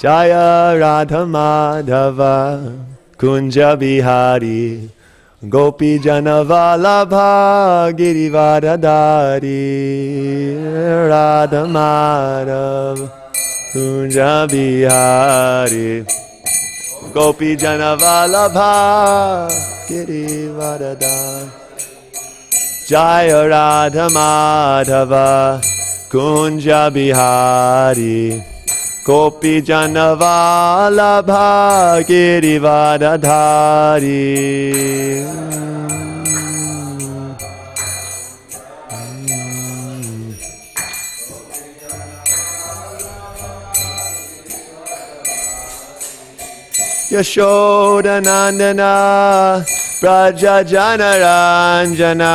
Jaya Radha Madhava Kunja Bihari Gopi Janavalabha Girivardhari Radha Madhava Kunja Bihari Gopi Janavalabha Girivardhari Jaya Radha Madhava Kunja Bihari Gopi Janavalabha Girivardhari Yashoda Nandana Braja Janaranjana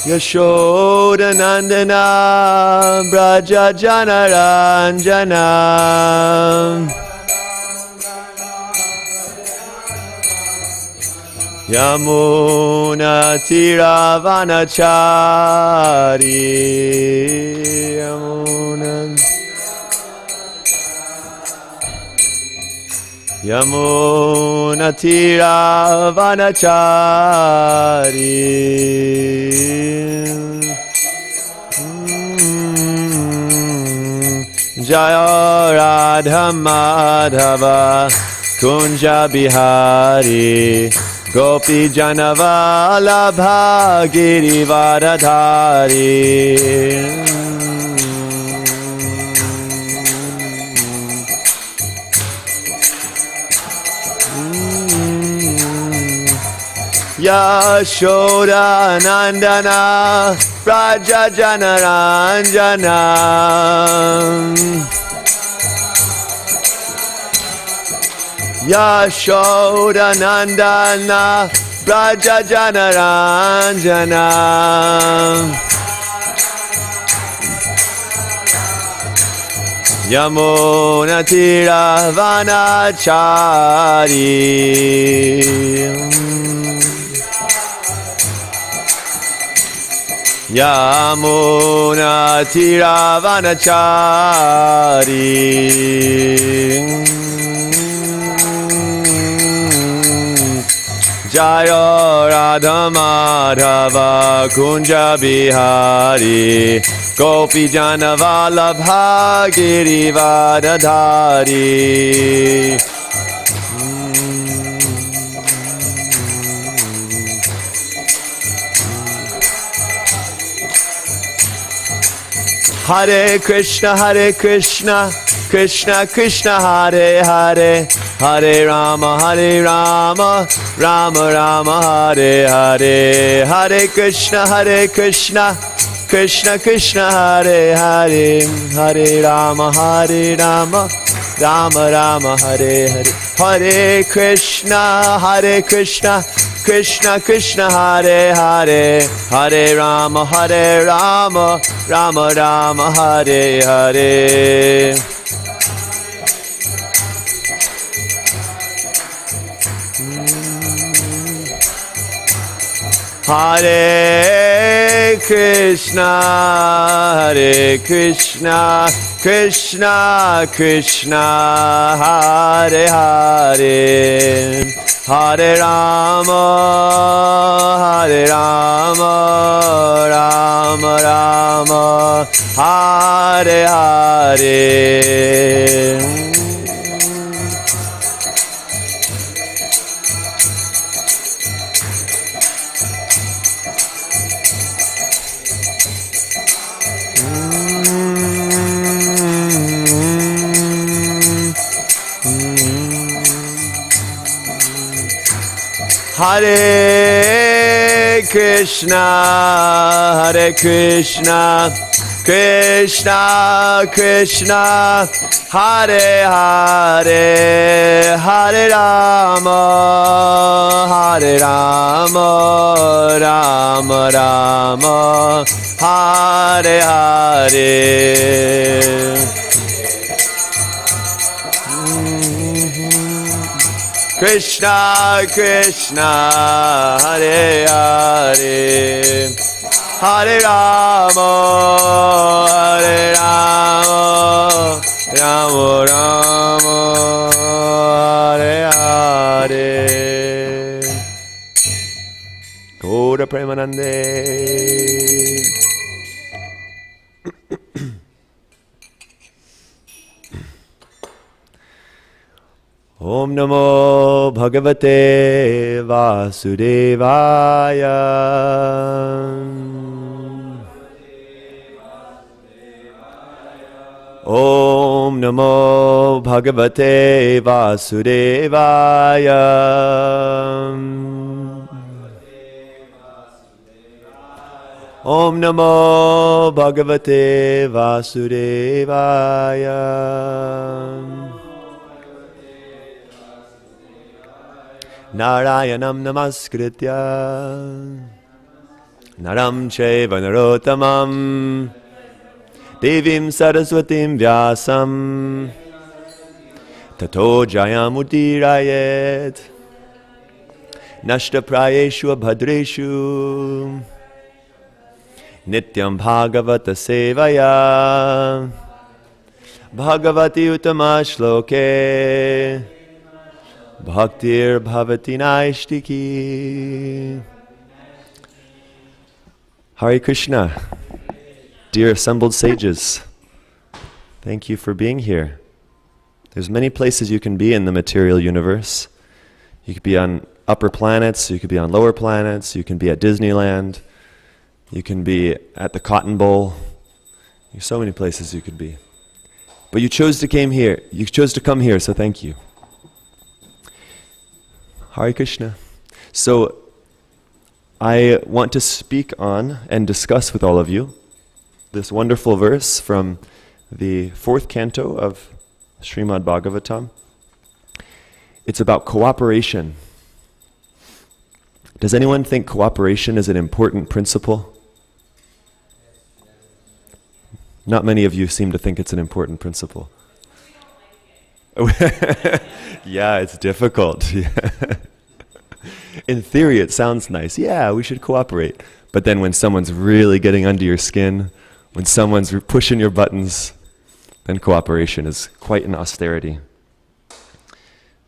Yashoda Nandana Braja Janaranjana Yamuna Tiravanachari Yamuna Tiravanachari Jaya Radha Madhava Kunja Bihari Gopi Janavalabha Girivardhari Yashoda Nandana Braja Janaranjana Yashoda Nandana Braja Janaranjana Yamuna Tiravanachari Yamuna Tiravanachari Jaya Radha Madhava Kunja Bihari Gopi Janavalabha Girivardhari Hare Krishna, Krishna Krishna, Hare Hare, Hare Rama, Rama Rama, Hare Hare, Hare Krishna, Krishna Krishna, Hare Hare, Hare Rama, Rama Rama, Hare Hare, Hare Krishna, Krishna Krishna, Hare Hare, Hare Rama, Rama Rama, Hare Hare. Hare Krishna, Krishna Krishna, Hare Hare, Hare Rama, Rama Rama, Hare Hare. Hare Krishna, Krishna Krishna, Hare Hare, Hare Rama, Rama Rama, Hare Hare. Krishna Krishna, Hare Hare, Hare Rama, Rama, Hare Rama, Rama Rama, Hare Hare. Gaura Premanande. Om Namo Bhagavate Vasudevaya. Om Namo Bhagavate Vasudevaya. Om Namo Bhagavate Vasudevaya. Narayanam Namaskritya Naram Chaiva Narottamam Devim Saraswatim Vyasam Tato Jayamudirayet Nashta Prayeshu Abhadreshu Nityam Bhagavata Sevaya Bhagavati Uttama Shloke Bhaktir Bhavati Naishtiki. Hare Krishna. Dear assembled sages, thank you for being here. There's many places you can be in the material universe. You could be on upper planets, you could be on lower planets, you can be at Disneyland, you can be at the Cotton Bowl. There's so many places you could be. But you chose to come here. You chose to come here, so thank you. Hare Krishna. So, I want to speak on and discuss with all of you this wonderful verse from the 4th canto of Srimad Bhagavatam. It's about cooperation. Does anyone think cooperation is an important principle? Not many of you seem to think it's an important principle. Yeah, it's difficult. In theory, it sounds nice. Yeah, we should cooperate. But then when someone's really getting under your skin, when someone's pushing your buttons, then cooperation is quite an austerity.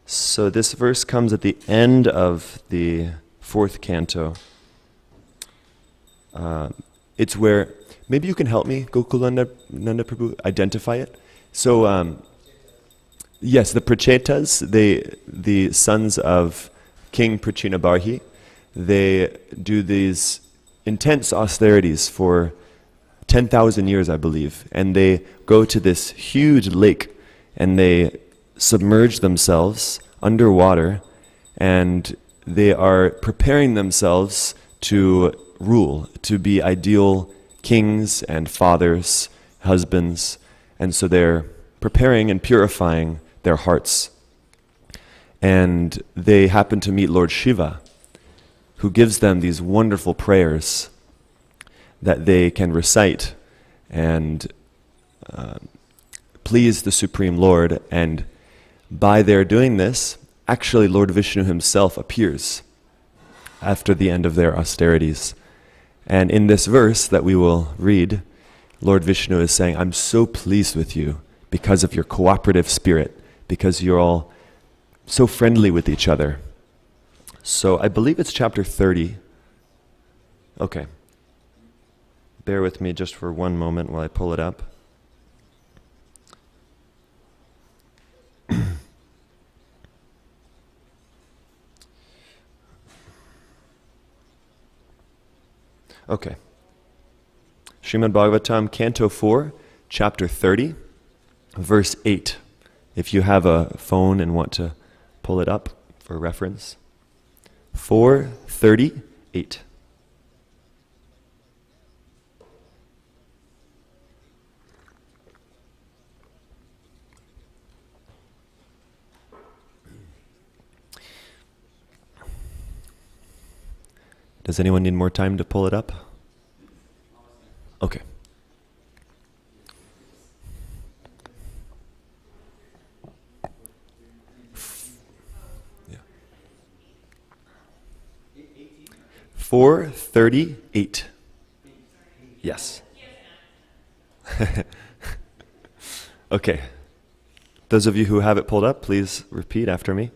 So this verse comes at the end of the 4th canto. It's where, maybe you can help me, Gokulananda Prabhu, identify it. So, yes, the Prachetas, the sons of King Prachinabarhi, they do these intense austerities for 10,000 years, I believe. And they go to this huge lake and they submerge themselves underwater and they are preparing themselves to rule, to be ideal kings and fathers, husbands. And so they're preparing and purifying their hearts. And they happen to meet Lord Shiva, who gives them these wonderful prayers that they can recite and please the Supreme Lord. And by their doing this, actually Lord Vishnu himself appears after the end of their austerities. And in this verse that we will read, Lord Vishnu is saying, I'm so pleased with you because of your cooperative spirit, because you're all so friendly with each other. So I believe it's chapter 30. Okay. Bear with me just for one moment while I pull it up. Okay. Srimad Bhagavatam, Canto 4, Chapter 30, Verse 8. If you have a phone and want to pull it up for reference. 4:38. Does anyone need more time to pull it up? Okay. Yeah. 4:38. Yes. Okay. Those of you who have it pulled up, please repeat after me.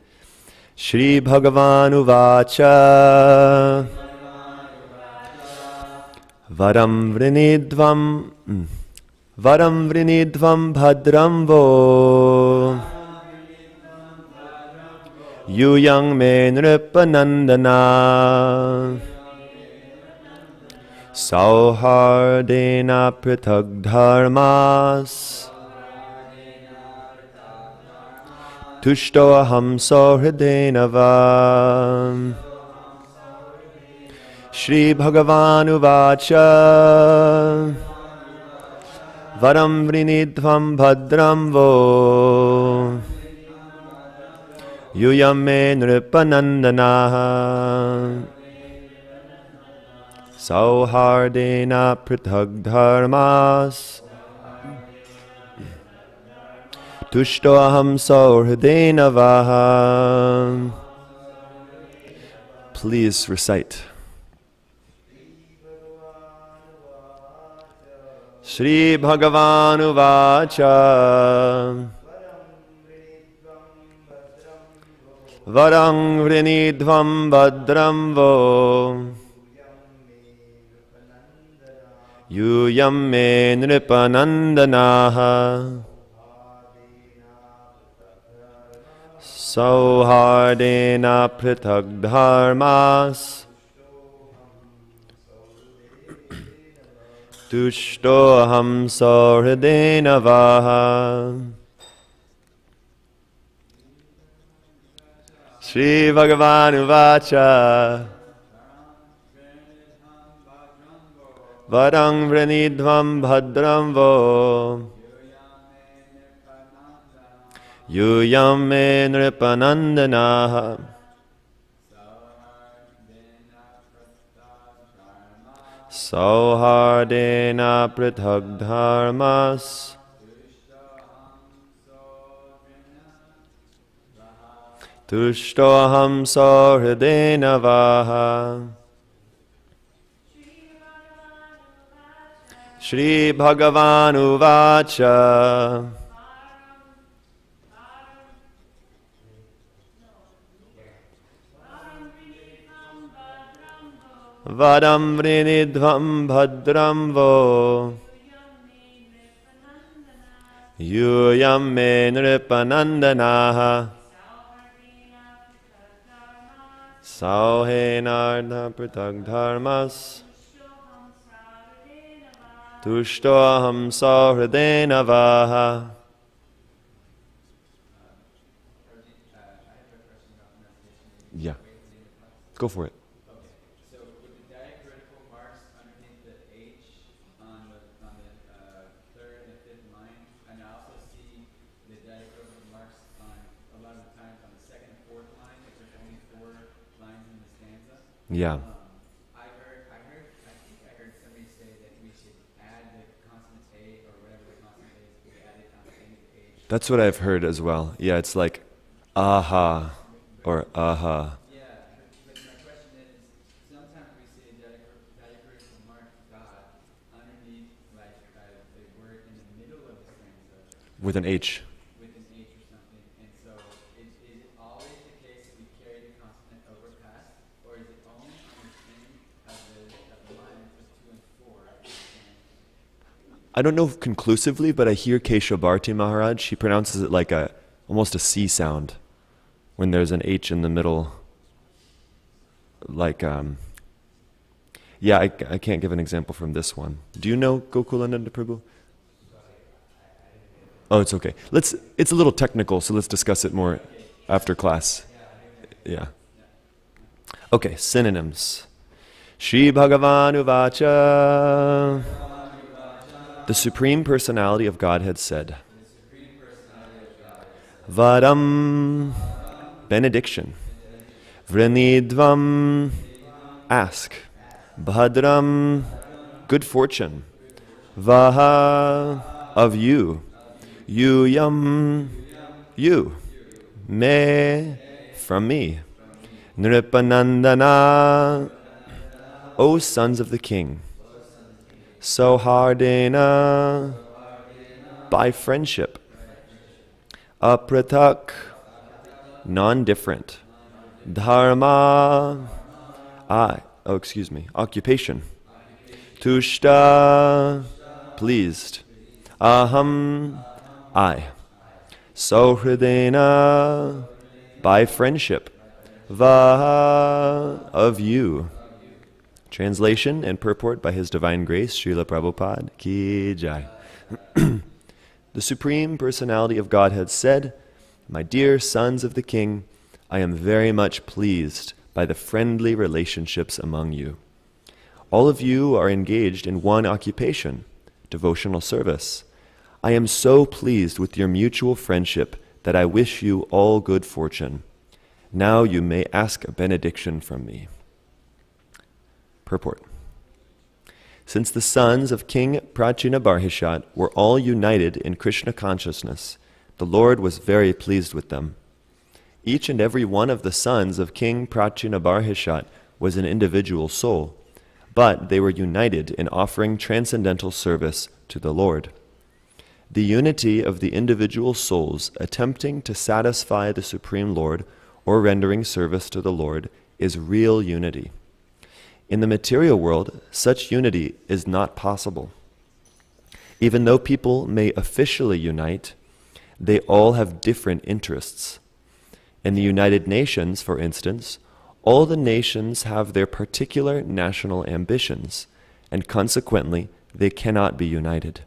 Shri Bhagavan Uvacha Varam Vrinidvam Bhadram Vo Yuyang Me Nripanandana Sauhardena Prithag Dharmas Tushto Aham Sauhridena Vam Shri Bhagavan Uvacha Varam Vrinidvam Bhadram Vo Yuyam Me Nripanandana Sauhardena Prithag Dharmas Tushto Aham Sauhridena Vaham. Please recite. Shri Bhagavan Uvacha Varang Vrinidvam Bhadram Vo Yuyam Me Nripanandanaha Sauhardena Prithag Dharmas Tushto Aham Sauhridena Vaha. Shri Bhagavan Uvacha Varang Vrinidvam Bhadram Vo Yuyam Me Nripanandanaha Sauhardena Prithag Dharmas Tushto Aham Sauhridena Vaha. Shri Bhagavan Uvacha Vadam Vrinidvam Bhadram Vo Yuyam Me Nripanandanaha Sauhenardha Prithag Dharmas Tushto Aham Sauhridena Vaha. Yeah, go for it. Yeah. I think I heard somebody say that we should add the consonant A or whatever the consonant is, we add it on the end of the page. That's what I've heard as well. Yeah, it's like aha or aha. Yeah, but my question is, sometimes we say diacritical mark God underneath like the word in the middle of the stanza. With an H. With an H or something. And so is it always the case that we carry the consonant over past? Or is it only on the end of the lines of 2 and 4? I don't know conclusively, but I hear Kesha Bharti Maharaj. She pronounces it like almost a C sound when there's an H in the middle. Like, yeah, I can't give an example from this one. Do you know Gokulananda Prabhu? Oh, it's okay. It's a little technical, so let's discuss it more after class. Yeah. Okay, synonyms. Shri Bhagavan Uvacha. The Supreme Personality of Godhead said. Vadam, benediction. Vrinidvam, ask. Bhadram, good fortune. Vaha, of you. Yuyam, you. Me, from me. Nripanandana, O sons of the king. Sauhardena, by friendship. Apratak, non-different. Dharma, occupation. Tushta, pleased. Aham, I. Sauhridena, by friendship. Vaha, of you. Translation and purport by His Divine Grace, Srila Prabhupada Ki Jai. The Supreme Personality of Godhead said, "My dear sons of the King, I am very much pleased by the friendly relationships among you. All of you are engaged in one occupation, devotional service. I am so pleased with your mutual friendship that I wish you all good fortune. Now you may ask a benediction from me." Purport. Since the sons of King Prachinabarhishat were all united in Krishna consciousness, the Lord was very pleased with them. Each and every one of the sons of King Prachinabarhishat was an individual soul, but they were united in offering transcendental service to the Lord. The unity of the individual souls attempting to satisfy the Supreme Lord or rendering service to the Lord is real unity. In the material world, such unity is not possible. Even though people may officially unite, they all have different interests. In the United Nations, for instance, all the nations have their particular national ambitions, and consequently, they cannot be united.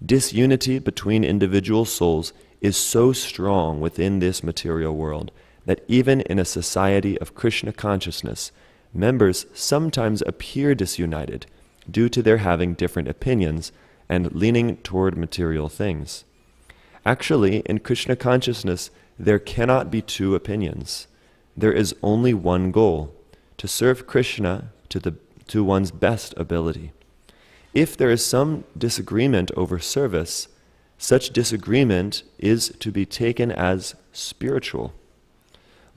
Disunity between individual souls is so strong within this material world that even in a society of Krishna consciousness, members sometimes appear disunited due to their having different opinions and leaning toward material things. Actually, in Krishna consciousness, there cannot be two opinions. There is only one goal, to serve Krishna to one's best ability. If there is some disagreement over service, such disagreement is to be taken as spiritual.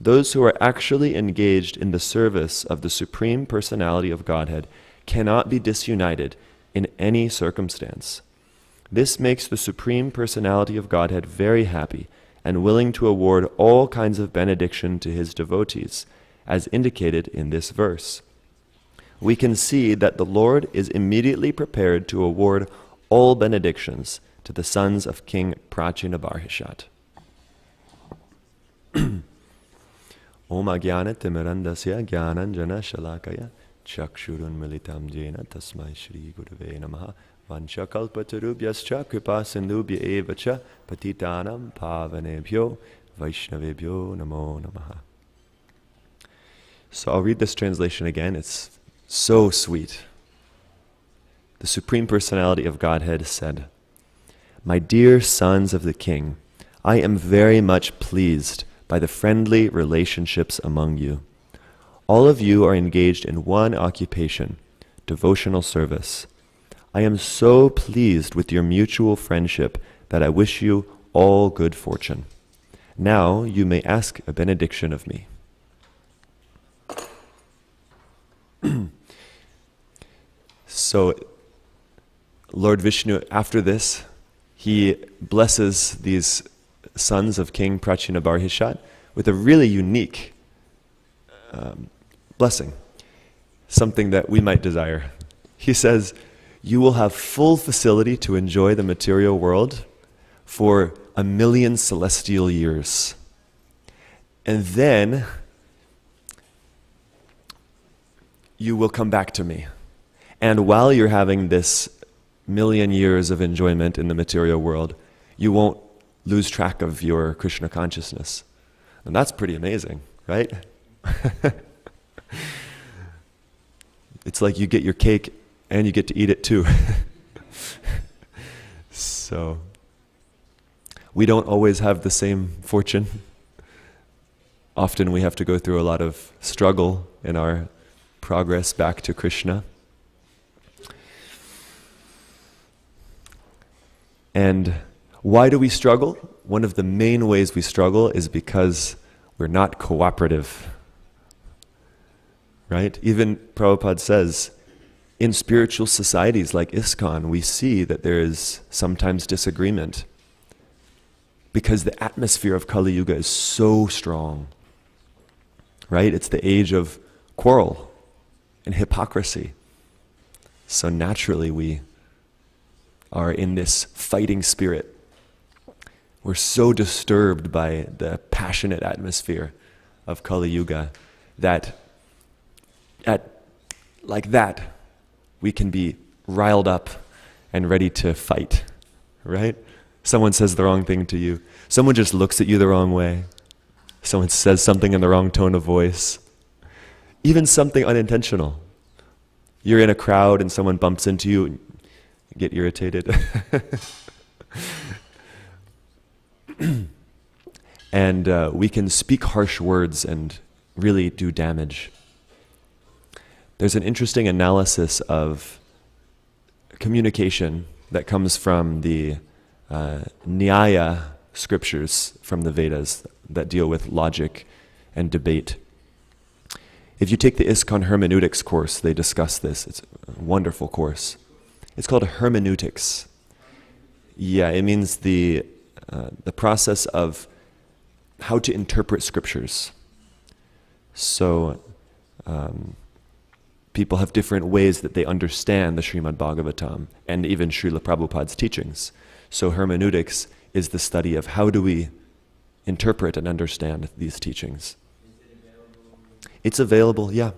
Those who are actually engaged in the service of the Supreme Personality of Godhead cannot be disunited in any circumstance. This makes the Supreme Personality of Godhead very happy and willing to award all kinds of benediction to His devotees, as indicated in this verse. We can see that the Lord is immediately prepared to award all benedictions to the sons of King Prachinabarhishat. Om Agyana Timirandasya Gyananjana Shalakaya Chakshurun Militam Jena Tasmai Shri Gurave Namaha Vanchakalpatarubhyascha Kripa Sindhubhya Evacha Patitanam Pavanebhyo Vaishnavebhyo Namo Namaha. So I'll read this translation again. It's so sweet. The Supreme Personality of Godhead said, "My dear sons of the King, I am very much pleased by the friendly relationships among you. All of you are engaged in one occupation, devotional service. I am so pleased with your mutual friendship that I wish you all good fortune. Now you may ask a benediction of me." So Lord Vishnu, after this, he blesses these sons of King Prachinabarhishat with a really unique blessing, something that we might desire. He says, "You will have full facility to enjoy the material world for 1,000,000 celestial years. And then you will come back to me. And while you're having this 1,000,000 years of enjoyment in the material world, you won't lose track of your Krishna consciousness." And that's pretty amazing, right? It's like you get your cake and you get to eat it too. So, we don't always have the same fortune. Often we have to go through a lot of struggle in our progress back to Krishna. And why do we struggle? One of the main ways we struggle is because we're not cooperative. Right? Even Prabhupada says, in spiritual societies like ISKCON, we see that there is sometimes disagreement because the atmosphere of Kali Yuga is so strong, right? It's the age of quarrel and hypocrisy. So naturally we are in this fighting spirit. We're so disturbed by the passionate atmosphere of Kali Yuga that like that, we can be riled up and ready to fight, right? Someone says the wrong thing to you. Someone just looks at you the wrong way. Someone says something in the wrong tone of voice. Even something unintentional. You're in a crowd and someone bumps into you and you get irritated. And we can speak harsh words and really do damage. There's an interesting analysis of communication that comes from the Nyaya scriptures from the Vedas that deal with logic and debate. If you take the ISKCON hermeneutics course, they discuss this. It's a wonderful course. It's called hermeneutics. Yeah, it means the process of how to interpret scriptures. So people have different ways that they understand the Srimad Bhagavatam and even Srila Prabhupada's teachings. So hermeneutics is the study of how do we interpret and understand these teachings. Is it available? It's available, yeah.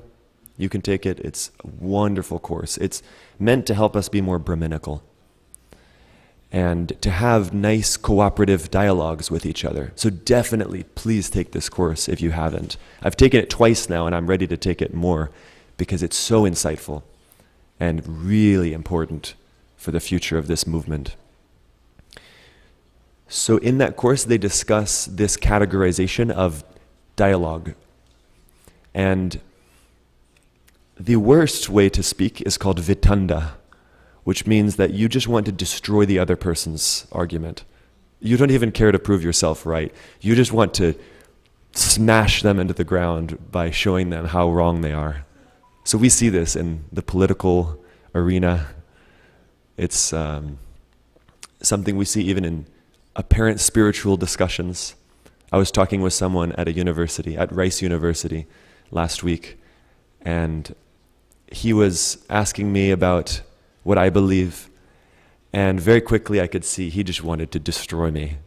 You can take it. It's a wonderful course. It's meant to help us be more Brahminical and to have nice cooperative dialogues with each other. So definitely, please take this course if you haven't. I've taken it twice now and I'm ready to take it more because it's so insightful and really important for the future of this movement. So in that course, they discuss this categorization of dialogue. And the worst way to speak is called vitanda, which means that you just want to destroy the other person's argument. You don't even care to prove yourself right. You just want to smash them into the ground by showing them how wrong they are. So we see this in the political arena. It's something we see even in apparent spiritual discussions. I was talking with someone at a university, at Rice University last week, and he was asking me about what I believe, and very quickly I could see he just wanted to destroy me.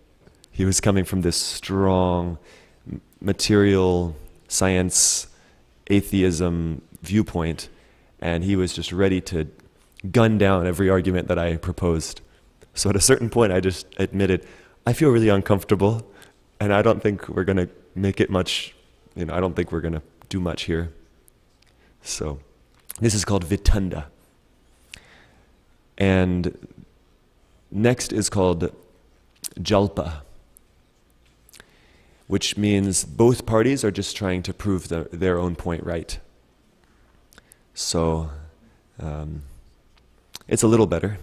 He was coming from this strong material science, atheism viewpoint, and he was just ready to gun down every argument that I proposed. So at a certain point I just admitted, I feel really uncomfortable, and I don't think we're going to make it much, I don't think we're going to do much here. So this is called vitanda. And next is called jalpa, which means both parties are just trying to prove their own point right. So it's a little better,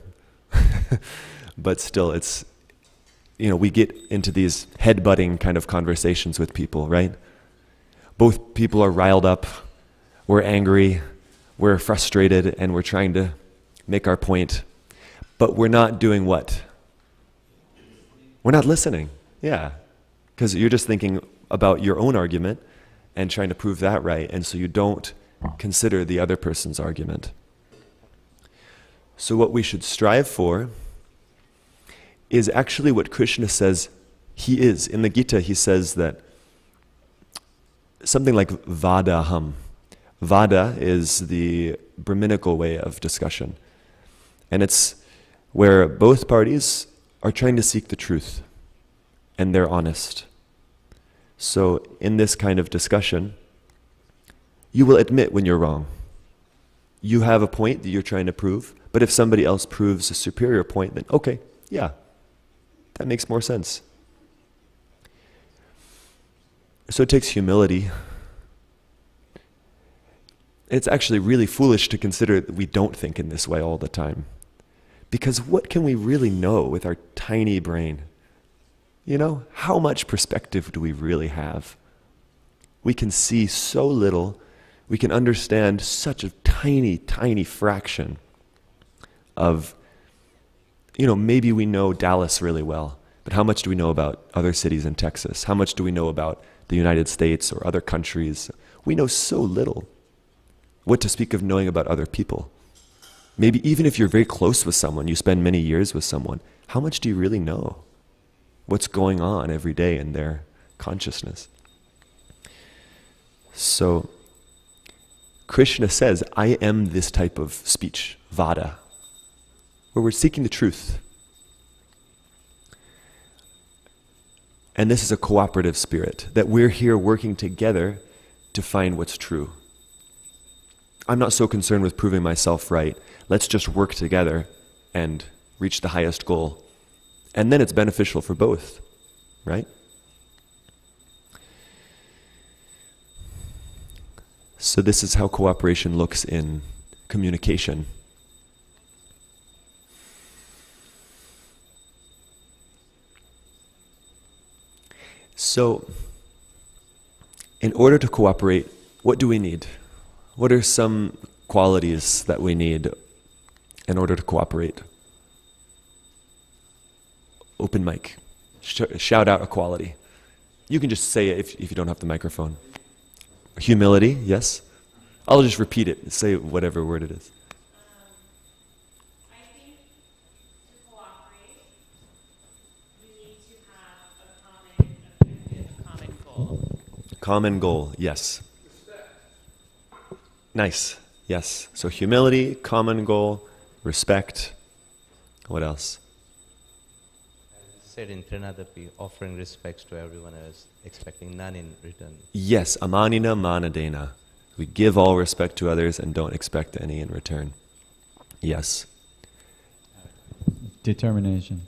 but still it's, we get into these head-butting kind of conversations with people, right? Both people are riled up, we're angry, we're frustrated, and we're trying to make our point, but we're not doing what? We're not listening, yeah. Because you're just thinking about your own argument and trying to prove that right, and so you don't consider the other person's argument. So what we should strive for is actually what Krishna says he is. In the Gita, he says that something like vadaham. Vada is the Brahminical way of discussion. And it's where both parties are trying to seek the truth, and they're honest. So in this kind of discussion, you will admit when you're wrong. You have a point that you're trying to prove, but if somebody else proves a superior point, then okay, yeah, that makes more sense. So it takes humility. It's actually really foolish to consider that we don't think in this way all the time. Because what can we really know with our tiny brain? How much perspective do we really have? We can see so little, we can understand such a tiny, tiny fraction of, maybe we know Dallas really well, but how much do we know about other cities in Texas? How much do we know about the United States or other countries? We know so little. What to speak of knowing about other people? Maybe even if you're very close with someone, you spend many years with someone, how much do you really know? What's going on every day in their consciousness? So, Krishna says, I am this type of speech, vada, where we're seeking the truth. And this is a cooperative spirit, that we're here working together to find what's true. I'm not so concerned with proving myself right. Let's just work together and reach the highest goal. And then it's beneficial for both, right? So this is how cooperation looks in communication. So, in order to cooperate, what do we need? What are some qualities that we need in order to cooperate? Open mic. Shout out a quality. You can just say it if you don't have the microphone. Humility, yes? I'll just repeat it. Say whatever word it is. I think to cooperate, we need to have a common objective, a common goal. Common goal, yes. Nice, yes. So humility, common goal, respect. What else? Said in Trinadapi, offering respects to everyone else, expecting none in return. Yes, amanina manadena. We give all respect to others and don't expect any in return. Yes. Determination.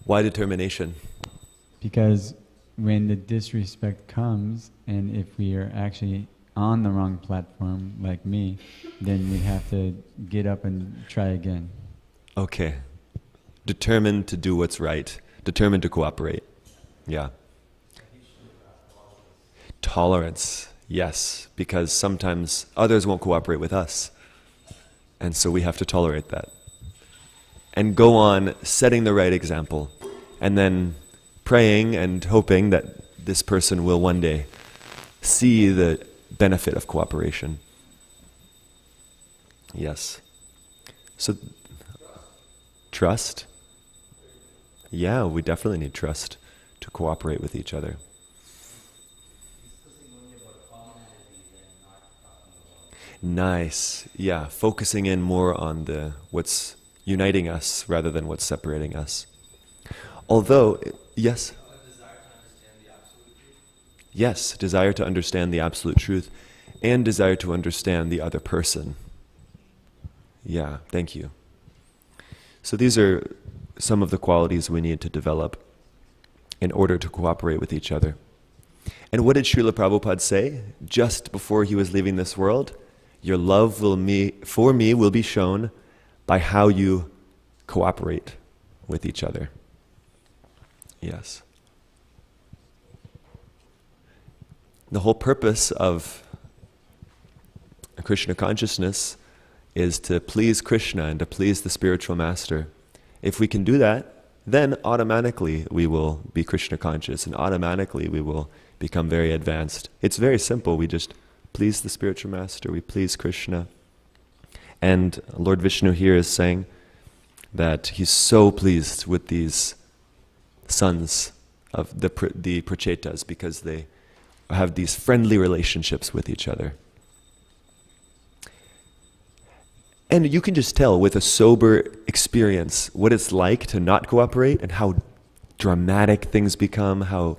Why determination? Because when the disrespect comes, and if we are actually on the wrong platform, like me, then we have to get up and try again. Okay. Determined to do what's right. Determined to cooperate. Yeah. Tolerance. Yes. Because sometimes others won't cooperate with us. And so we have to tolerate that. And go on setting the right example. And then praying and hoping that this person will one day see the benefit of cooperation. Yes. So, trust. Yeah, we definitely need trust to cooperate with each other. Nice. Yeah, focusing in more on what's uniting us rather than what's separating us. Although, yes? Yes, desire to understand the absolute truth and desire to understand the other person. Yeah, thank you. So these are some of the qualities we need to develop in order to cooperate with each other. And what did Srila Prabhupada say just before he was leaving this world? Your love for me will be shown by how you cooperate with each other. Yes. The whole purpose of Krishna consciousness is to please Krishna and to please the spiritual master. If we can do that, then automatically we will be Krishna conscious and automatically we will become very advanced. It's very simple. We just please the spiritual master, we please Krishna. And Lord Vishnu here is saying that he's so pleased with these sons of the Prachetas because they have these friendly relationships with each other. And you can just tell with a sober experience what it's like to not cooperate and how dramatic things become, how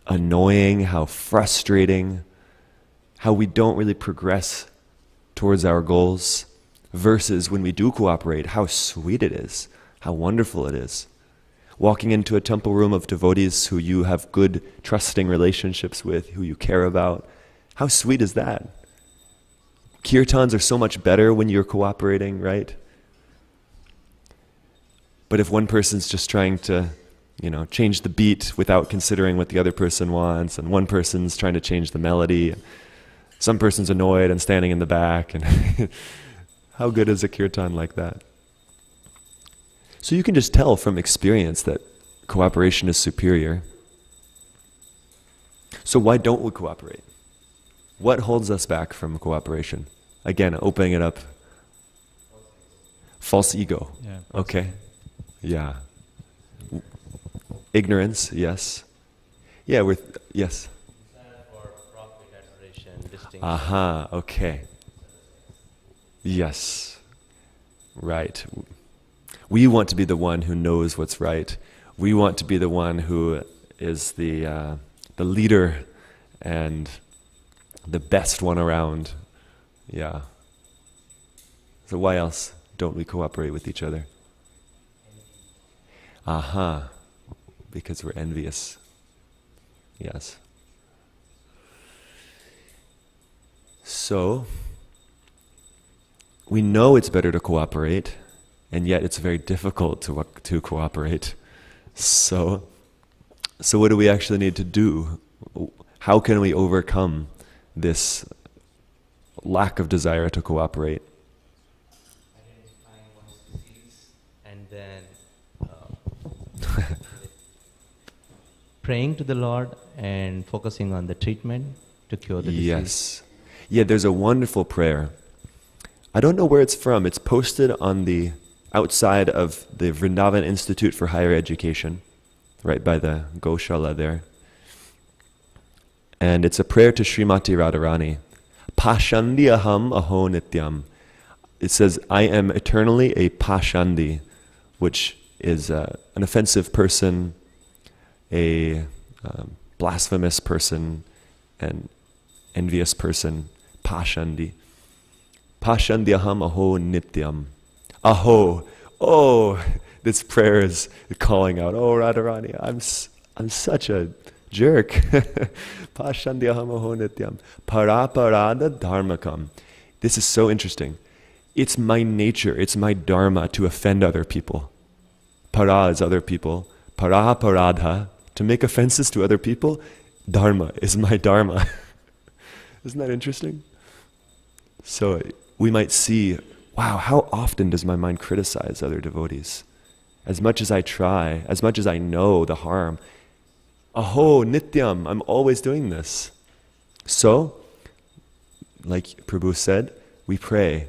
annoying, how frustrating, how we don't really progress towards our goals, versus when we do cooperate, how sweet it is, how wonderful it is. Walking into a temple room of devotees who you have good, trusting relationships with, who you care about, how sweet is that? Kirtans are so much better when you're cooperating, right? But if one person's just trying to, change the beat without considering what the other person wants, and one person's trying to change the melody, Some person's annoyed and standing in the back, and how good is a kirtan like that? So you can just tell from experience that cooperation is superior. So why don't we cooperate? What holds us back from cooperation? Again, opening it up. False ego. Yeah. Okay. Yeah. Ignorance, yes. Yeah, yes. Desire for profit, adoration, distinction. Aha, okay. Yes. Right. We want to be the one who knows what's right. We want to be the one who is the leader and the best one around. Yeah. So why else don't we cooperate with each other? Aha. Because we're envious. Yes. So, we know it's better to cooperate, and yet it's very difficult to cooperate. So what do we actually need to do? How can we overcome this lack of desire to cooperate? Identifying one's disease and then praying to the Lord and focusing on the treatment to cure the disease. Yes. Yeah, there's a wonderful prayer. I don't know where it's from. It's posted on the outside of the Vrindavan Institute for Higher Education, right by the Goshala there. And it's a prayer to Srimati Radharani. Pashandi aham aho nityam. It says, I am eternally a pashandi, which is an offensive person, a blasphemous person, an envious person. Pashandi. Pashandi aham aho nityam. Aho. Oh, this prayer is calling out, oh Radharani, I'm such a jerk. Pashandi aham aho nityam. Paraparada dharmakam. This is so interesting. It's my nature, it's my dharma to offend other people. Para is other people. Paraparadha, to make offenses to other people. Dharma is my dharma. Isn't that interesting? So we might see, wow, how often does my mind criticize other devotees? As much as I try, as much as I know the harm, aho, nityam, I'm always doing this. So, like Prabhu said, we pray,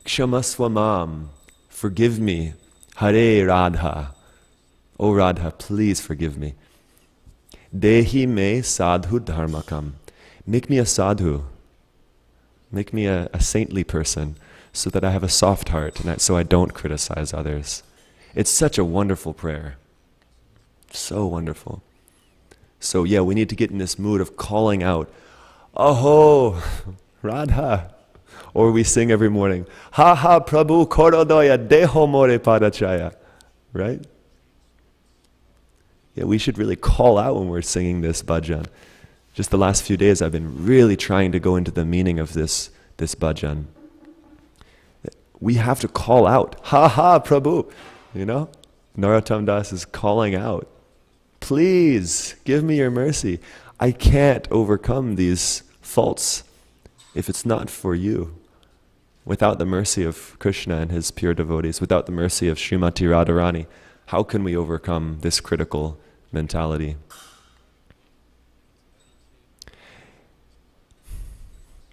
Kshamaswamam, forgive me, Hare Radha, O Radha, please forgive me. Dehi me sadhu dharmakam, make me a sadhu, make me a saintly person, so that I have a soft heart, and so I don't criticize others. It's such a wonderful prayer. So wonderful. So yeah, we need to get in this mood of calling out, Aho, Radha. Or we sing every morning, Ha ha Prabhu korodoya deho more padachaya. Right? Yeah, we should really call out when we're singing this bhajan. Just the last few days I've been really trying to go into the meaning of this bhajan. We have to call out, Ha ha Prabhu. You know? Narottam Das is calling out, please give me your mercy. I can't overcome these faults if it's not for you. Without the mercy of Krishna and his pure devotees, without the mercy of Srimati Radharani, how can we overcome this critical mentality?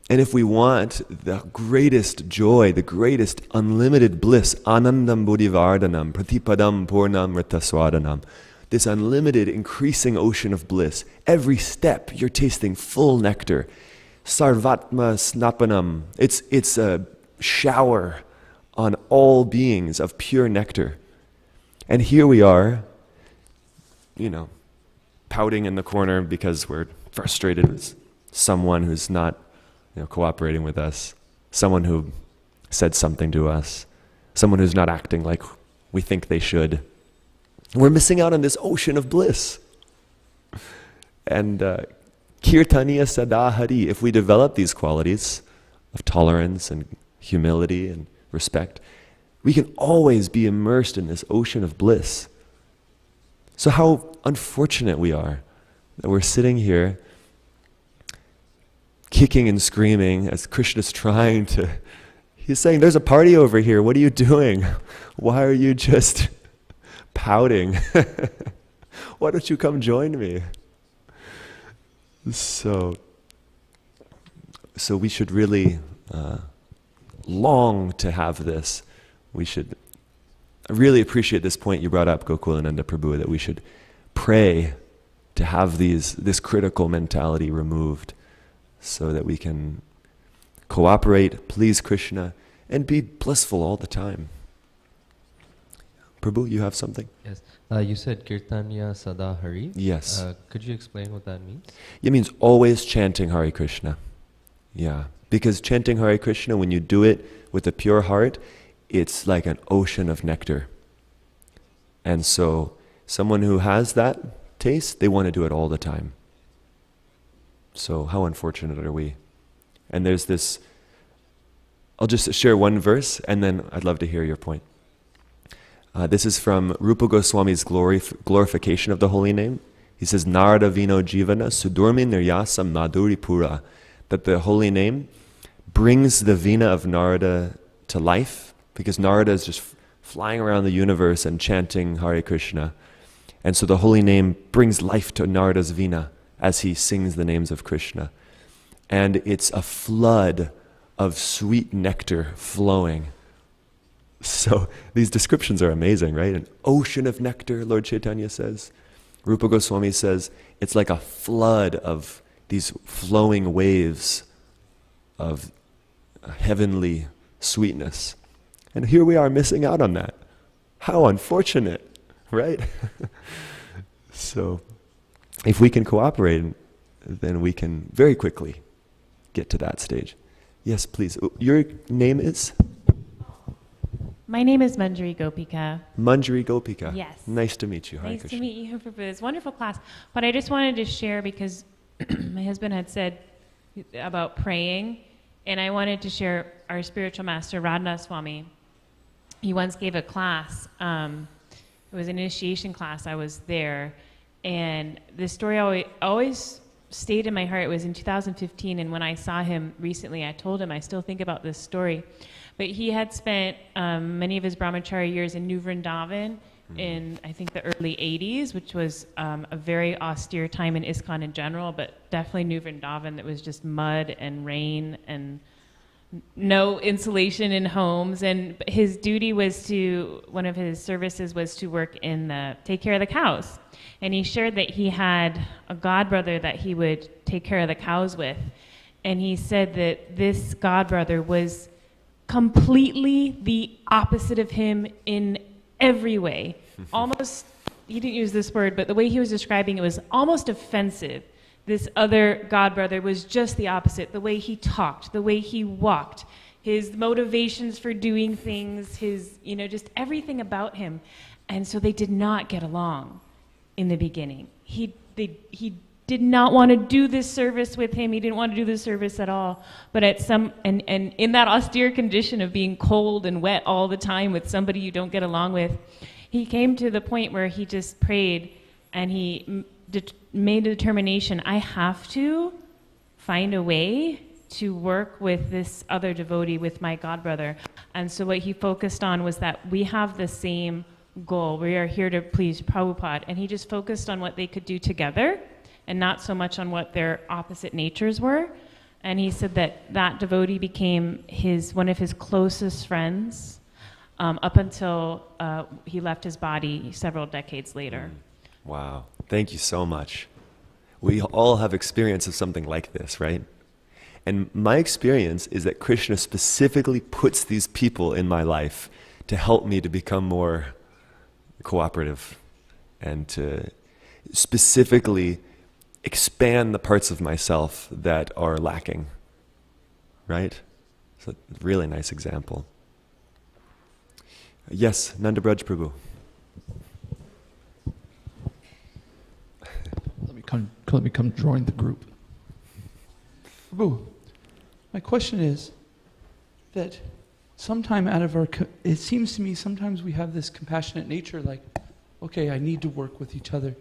And if we want the greatest joy, the greatest unlimited bliss, anandam buddhivardhanam, pratipadam purnam ritaswadanam, this unlimited increasing ocean of bliss, every step you're tasting full nectar, sarvatma snapanam, it's a shower on all beings of pure nectar. And here we are, pouting in the corner because we're frustrated with someone who's not cooperating with us, someone who said something to us, someone who's not acting like we think they should. We're missing out on this ocean of bliss. And kirtaniya sadahari, if we develop these qualities of tolerance and humility and respect, we can always be immersed in this ocean of bliss. So how unfortunate we are that we're sitting here kicking and screaming as Krishna's trying to, he's saying, there's a party over here, what are you doing? Why are you just pouting? Why don't you come join me? So we should really long to have this. I really appreciate this point you brought up, Gokulananda Prabhu, that we should pray to have this critical mentality removed so that we can cooperate, please Krishna, and be blissful all the time. Prabhu, you have something? Yes. You said Kirtanya Sada Hari. Yes. Could you explain what that means? It means always chanting Hare Krishna. Yeah. Because chanting Hare Krishna, when you do it with a pure heart, it's like an ocean of nectar. And so someone who has that taste, they want to do it all the time. So how unfortunate are we? And there's this, I'll just share one verse and then I'd love to hear your point. This is from Rupa Goswami's glorification of the holy name. He says, Narada Vino Jivana Sudurmi Niryasam Madhuri Pura. That the holy name brings the Vina of Narada to life, because Narada is just flying around the universe and chanting Hare Krishna. And so the holy name brings life to Narada's Vina as he sings the names of Krishna. And it's a flood of sweet nectar flowing. So these descriptions are amazing, right? An ocean of nectar, Lord Chaitanya says. Rupa Goswami says it's like a flood of these flowing waves of heavenly sweetness. And here we are missing out on that. How unfortunate, right? So if we can cooperate, then we can very quickly get to that stage. Yes, please. Your name is? My name is Manjari Gopika. Manjari Gopika. Yes. Nice to meet you. Hare Nice Krishna. to meet you, Prabhu. It's a wonderful class. But I just wanted to share because my husband had said about praying, and I wanted to share our spiritual master, Radha Swami. He once gave a class. It was an initiation class. I was there. And this story always stayed in my heart. It was in 2015, and when I saw him recently, I told him I still think about this story. But he had spent many of his brahmacharya years in New Vrindavan in, I think, the early 80s, which was a very austere time in ISKCON in general, but definitely New Vrindavan that was just mud and rain and no insulation in homes. And his duty was to, one of his services was to work take care of the cows. And he shared that he had a godbrother that he would take care of the cows with. And he said that this godbrother was completely the opposite of him in every way. Almost, he didn't use this word, but the way he was describing it was almost offensive. This other godbrother was just the opposite. The way he talked, the way he walked, his motivations for doing things, his, just everything about him. And so they did not get along in the beginning. He did not want to do this service with him. He didn't want to do this service at all. But and in that austere condition of being cold and wet all the time with somebody you don't get along with, he came to the point where he just prayed and he made a determination, I have to find a way to work with this other devotee, with my godbrother. And so what he focused on was that we have the same goal. We are here to please Prabhupada. And he just focused on what they could do together and not so much on what their opposite natures were. And he said that devotee became one of his closest friends up until he left his body several decades later. Wow. Thank you so much. We all have experience of something like this, right? And my experience is that Krishna specifically puts these people in my life to help me to become more cooperative and to specifically expand the parts of myself that are lacking, right? So, really nice example. Yes, Nanda Braj Prabhu. Let me come join the group. Prabhu, my question is that sometime out of it seems to me sometimes we have this compassionate nature, like, okay, I need to work with each other,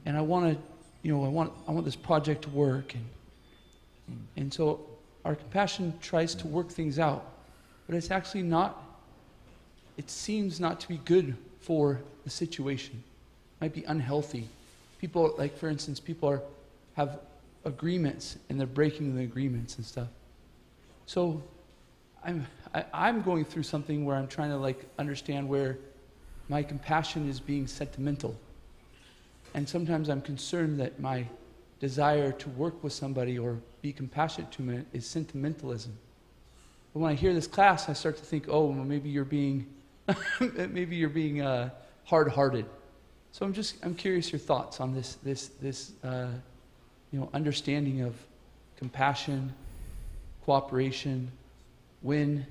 and I want to, I want this project to work, And so our compassion tries to work things out, but it's actually not, it seems not to be good for the situation. It might be unhealthy. People, like for instance, people have agreements and they're breaking the agreements and stuff. So I'm going through something where I'm trying to like understand where my compassion is being sentimental. And sometimes I'm concerned that my desire to work with somebody or be compassionate to them is sentimentalism. But when I hear this class, I start to think, oh, well, maybe you're being, hard-hearted. So I'm curious your thoughts on this understanding of compassion, cooperation. When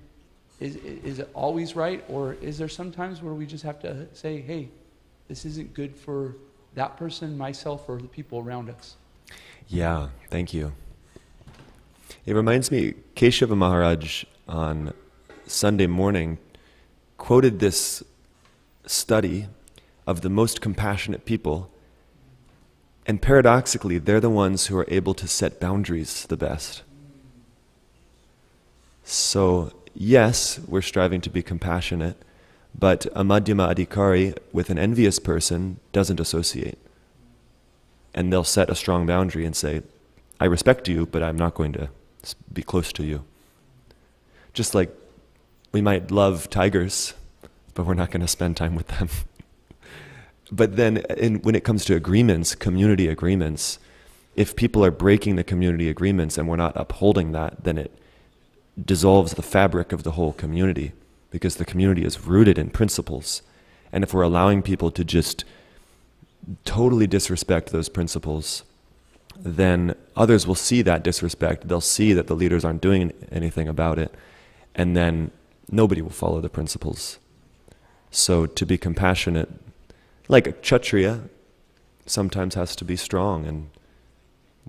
is it always right, or is there some times where we just have to say, hey, this isn't good for that person, myself, or the people around us? Yeah, thank you. It reminds me, Keshava Maharaj on Sunday morning quoted this study of the most compassionate people, and paradoxically, they're the ones who are able to set boundaries the best. So, yes, we're striving to be compassionate, but a Madhyama Adhikari with an envious person doesn't associate. And they'll set a strong boundary and say, I respect you, but I'm not going to be close to you. Just like we might love tigers, but we're not going to spend time with them. But then when it comes to agreements, community agreements, if people are breaking the community agreements and we're not upholding that, then it dissolves the fabric of the whole community, because the community is rooted in principles. And if we're allowing people to just totally disrespect those principles, then others will see that disrespect. They'll see that the leaders aren't doing anything about it, and then nobody will follow the principles. So to be compassionate, like a Kshatriya, sometimes has to be strong, and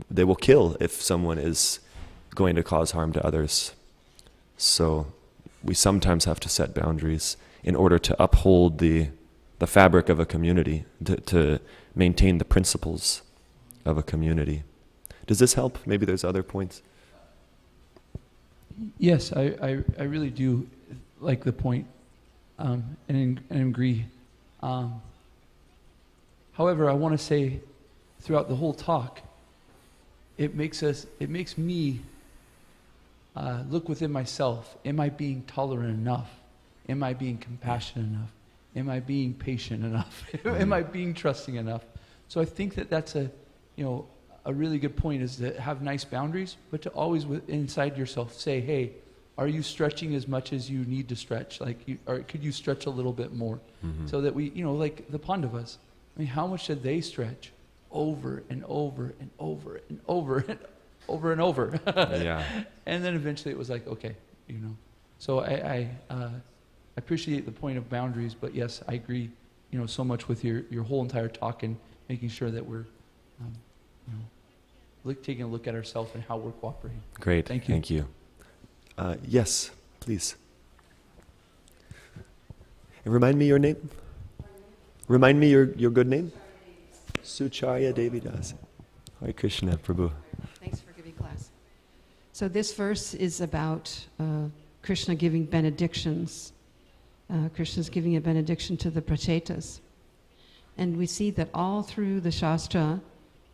they will kill if someone is going to cause harm to others. So we sometimes have to set boundaries in order to uphold the fabric of a community, to maintain the principles of a community. Does this help? Maybe there's other points. Yes, I really do like the point, and agree. However, I want to say throughout the whole talk, it makes me look within myself. Am I being tolerant enough? Am I being compassionate enough? Am I being patient enough? Am I being trusting enough? So I think that's a really good point, is to have nice boundaries, but to always inside yourself say, hey, are you stretching as much as you need to stretch? Or could you stretch a little bit more? Mm-hmm. So that we, like the Pandavas, I mean, how much did they stretch? Over and over and over and over and over and over. Yeah. And then eventually it was like, okay, So I appreciate the point of boundaries, but yes, I agree, so much with your whole entire talk, and making sure that we're, taking a look at ourselves and how we're cooperating. Great. Thank you. Thank you. Yes, please. And remind me your name. Remind me your good name. Sucharya Devi Das. Hare Krishna, Prabhu. Thanks for giving class. So this verse is about Krishna giving benedictions. Krishna's giving a benediction to the Prachetas. And we see that all through the Shastra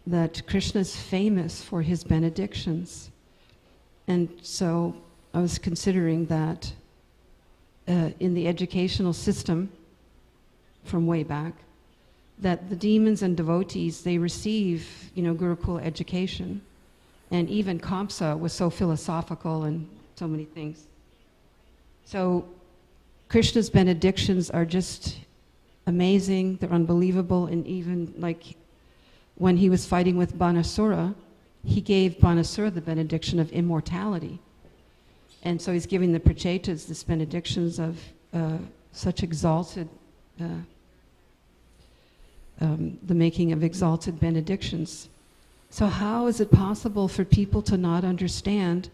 that Krishna is famous for his benedictions. And so I was considering that in the educational system from way back, that the demons and devotees, they receive, Gurukula education. And even Kamsa was so philosophical and so many things. So Krishna's benedictions are just amazing, they're unbelievable, and even like when he was fighting with Banasura, he gave Banasura the benediction of immortality. And so he's giving the Prachetas this benedictions of such exalted, the making of exalted benedictions. So how is it possible for people to not understand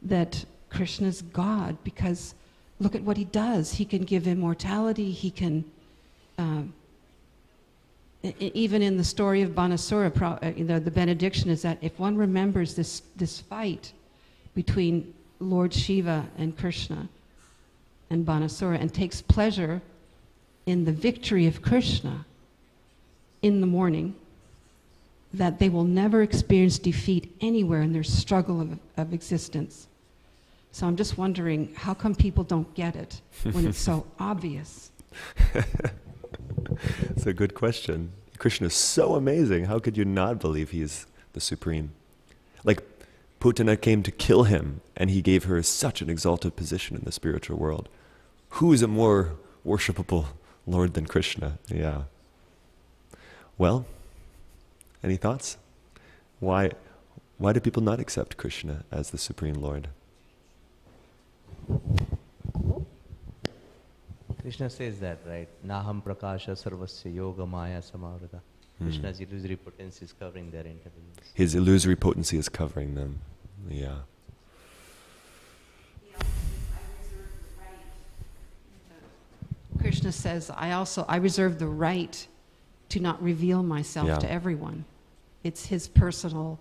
that Krishna's God? Because look at what he does. He can give immortality, he can Even in the story of Banasura, the benediction is that if one remembers this fight between Lord Shiva and Krishna and Banasura and takes pleasure in the victory of Krishna in the morning, that they will never experience defeat anywhere in their struggle of existence. So I'm just wondering, how come people don't get it when it's so obvious? It's a good question. Krishna is so amazing. How could you not believe he's the supreme? Like, Putana came to kill him, and he gave her such an exalted position in the spiritual world. Who is a more worshipable Lord than Krishna? Yeah. Well, any thoughts? Why do people not accept Krishna as the Supreme Lord? Krishna says that, right? Naham prakasha sarvasya yoga maya samavrata. Krishna's illusory potency is covering their intelligence. His illusory potency is covering them. Yeah. Krishna says, I reserve the right to not reveal myself to everyone. It's his personal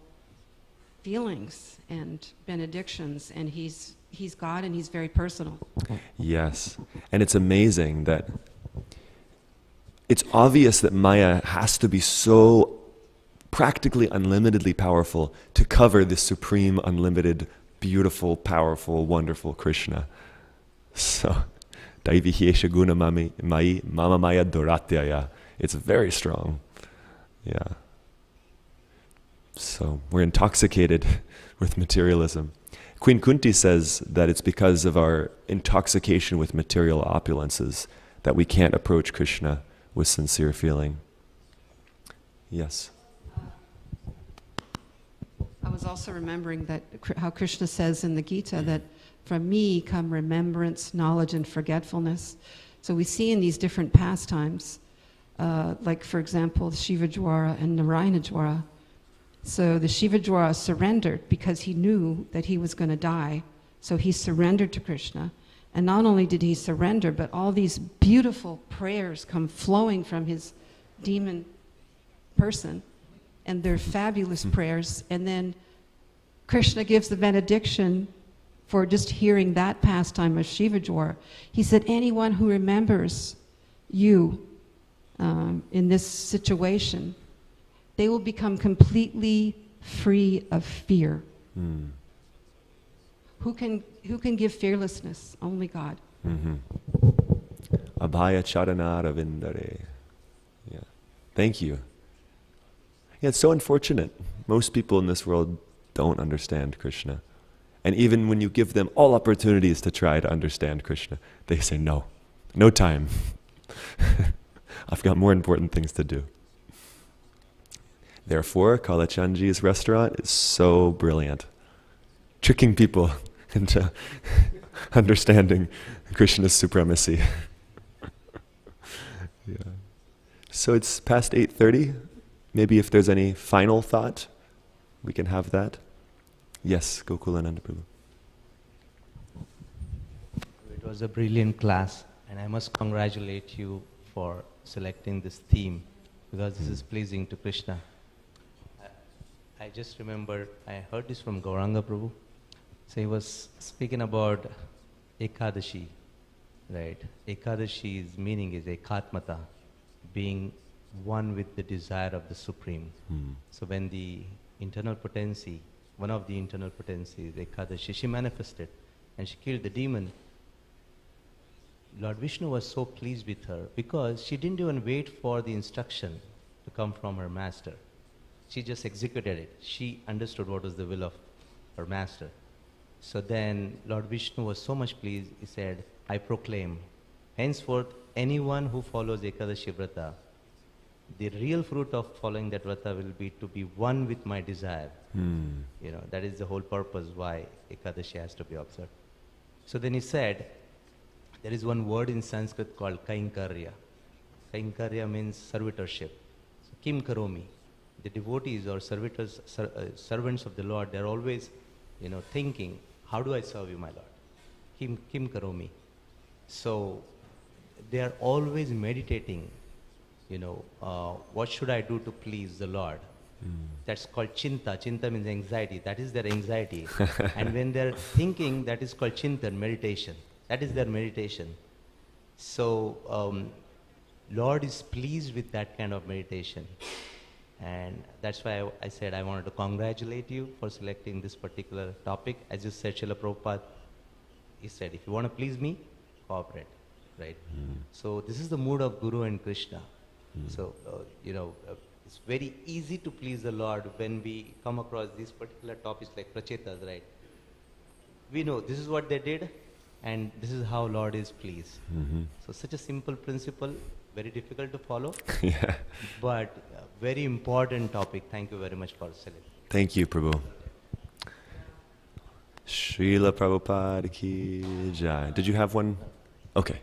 feelings and benedictions, and he's God and he's very personal. Yes. And it's amazing that it's obvious that Maya has to be so practically unlimitedly powerful to cover this supreme, unlimited, beautiful, powerful, wonderful Krishna. So, Daivihyesha guna mai mama maya doratyaya. It's very strong. Yeah. So, we're intoxicated with materialism. Queen Kunti says that it's because of our intoxication with material opulences that we can't approach Krishna with sincere feeling. Yes. I was also remembering that how Krishna says in the Gita that from me come remembrance, knowledge, and forgetfulness. So we see in these different pastimes, like for example, Shiva Jwara and Narayana Jwara. So the Shiva Jwara surrendered because he knew that he was going to die. So he surrendered to Krishna. And not only did he surrender, but all these beautiful prayers come flowing from his demon person. And they're fabulous prayers. And then Krishna gives the benediction for just hearing that pastime of Shiva Jwara. He said, anyone who remembers you in this situation, they will become completely free of fear. Mm. Who can give fearlessness? Only God. Abhaya charanara vindare. Yeah. Thank you. Yeah, it's so unfortunate. Most people in this world don't understand Krishna. And even when you give them all opportunities to try to understand Krishna, they say no. No time. I've got more important things to do. Therefore, Kalachandji's restaurant is so brilliant. Tricking people into understanding Krishna's supremacy. Yeah. So it's past 8:30. Maybe if there's any final thought, we can have that. Yes, Gokulananda Prabhu. It was a brilliant class, and I must congratulate you for selecting this theme, because this is pleasing to Krishna. I just remember, I heard this from Gauranga Prabhu. So he was speaking about Ekadashi, right? Ekadashi's meaning is Ekatmata, being one with the desire of the Supreme. So when the internal potency, one of the internal potencies, Ekadashi, she manifested and she killed the demon, Lord Vishnu was so pleased with her because she didn't even wait for the instruction to come from her master. She just executed it. She understood what was the will of her master. So then Lord Vishnu was so much pleased, he said, I proclaim, henceforth anyone who follows Ekadashi Vrata, the real fruit of following that Vrata will be to be one with my desire. You know, that is the whole purpose why Ekadashi has to be observed. So then he said, there is one word in Sanskrit called Kainkarya. Kainkarya means servitorship. So, Kim Karomi. The devotees or servitors, servants of the Lord, they're always, you know, thinking, how do I serve you, my Lord? Kim Karomi. So they are always meditating what should I do to please the Lord? That's called chinta. Chinta means anxiety. That is their anxiety. And when they're thinking, that is called chintan, meditation. That is their meditation. So, Lord is pleased with that kind of meditation. And that's why I said I wanted to congratulate you for selecting this particular topic. As you said, Srila Prabhupada, he said, if you want to please me, cooperate, right? So this is the mood of Guru and Krishna. So, it's very easy to please the Lord when we come across these particular topics like prachetas, right? We know this is what they did, and this is how Lord is pleased. So such a simple principle, very difficult to follow, Yeah. but very important topic. Thank you very much for selecting. Thank you, Prabhu. Srila Prabhupada ki jai. Did you have one? Okay.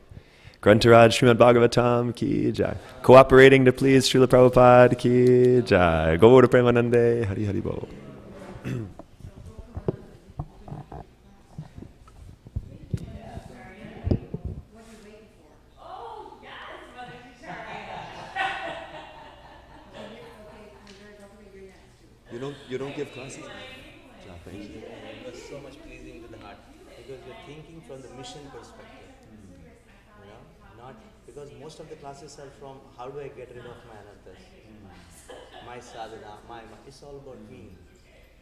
Grantaraj Srimad Bhagavatam ki jai. Cooperating to please Srila Prabhupada ki jai. Gaura Premanande Hari Hari Bol. You don't give classes? Yeah, thank you. It was so much pleasing to the heart because you're thinking from the mission perspective. Not because most of the classes are from how do I get rid of my anarthas, my sadhana, it's all about me.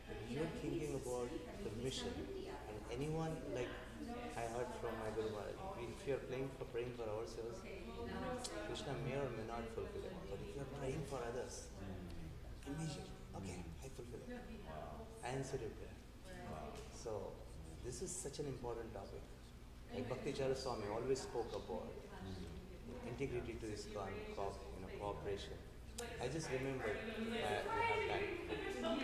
But you're thinking about the mission, and anyone like I heard from my Guru Maharaj, if you're praying for ourselves, Krishna may or may not fulfill it. But if you're praying for others, immediately, okay, I fulfill it. I answer your prayer. So this is such an important topic. Like Bhakti Chara Swami always spoke about integrity to his cooperation. I just remembered that we have time.